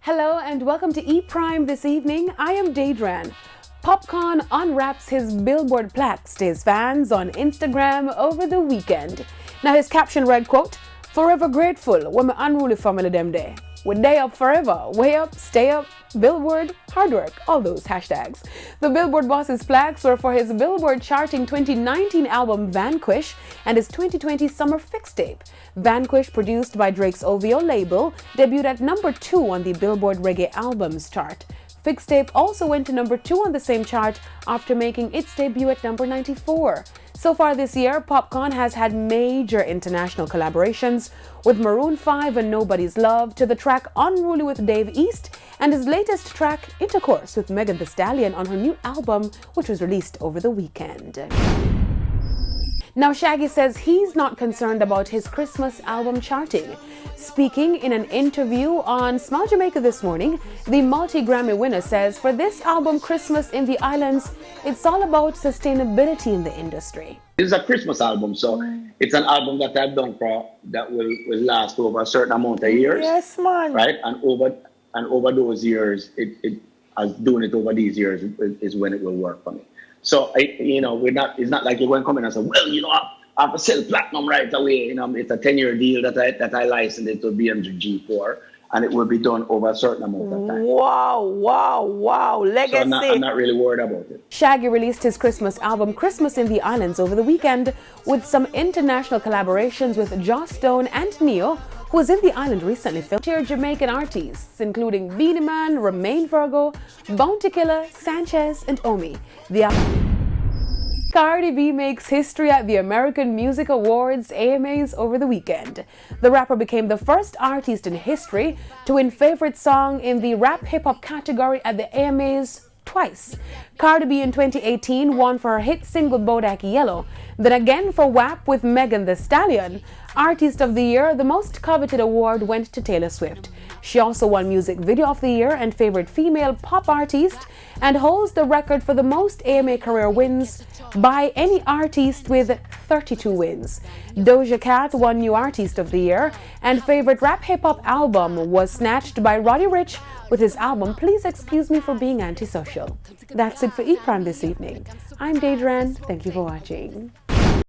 Hello and welcome to E Prime this evening. I am Daedran. Popcorn unwraps his Billboard plaques to his fans on Instagram over the weekend. Now his caption read, quote, "Forever grateful when my unruly family them day. We day up forever, way up, stay up, Billboard, hard work," all those hashtags. The Billboard boss's plaques were for his Billboard charting 2019 album Vanquish and his 2020 summer fixtape. Vanquish, produced by Drake's OVO label, debuted at number 2 on the Billboard Reggae Albums chart. Fixtape also went to number 2 on the same chart after making its debut at number 94. So far this year, Popcorn has had major international collaborations with Maroon 5 and Nobody's Love to the track Unruly with Dave East and his latest track Intercourse with Megan Thee Stallion on her new album, which was released over the weekend. Now Shaggy says he's not concerned about his Christmas album charting. Speaking in an interview on Smile Jamaica this morning, the multi-Grammy winner says for this album Christmas in the Islands, it's all about sustainability in the industry. This is a Christmas album, so it's an album that I've done that will last over a certain amount of years. Yes, man. Right? And over those years, as doing it over these years is when it will work for me. So it's not like you're going to come in and say, well, I have to sell platinum right away. It's a 10-year deal that I licensed it to BMG for, and it will be done over a certain amount of time. Wow. Legacy. So I'm not really worried about it. Shaggy released his Christmas album Christmas in the Islands over the weekend with some international collaborations with Joss Stone and Neo, who was in the island recently, featured Jamaican artists including Beanie Man, Romain Virgo, Bounty Killer, Sanchez, and Omi. Cardi B makes history at the American Music Awards AMAs over the weekend. The rapper became the first artist in history to win Favorite Song in the Rap Hip Hop category at the AMAs twice. Cardi B in 2018 won for her hit single Bodak Yellow, then again for WAP with Megan Thee Stallion. Artist of the Year, the most coveted award, went to Taylor Swift. She also won Music Video of the Year and Favorite Female Pop Artist and holds the record for the most AMA career wins by any artist with 32 wins. Doja Cat won New Artist of the Year and Favorite Rap Hip Hop Album was snatched by Roddy Ricch with his album Please Excuse Me for Being Antisocial. That's it for E Prime this evening. I'm Daedran. Thank you for watching.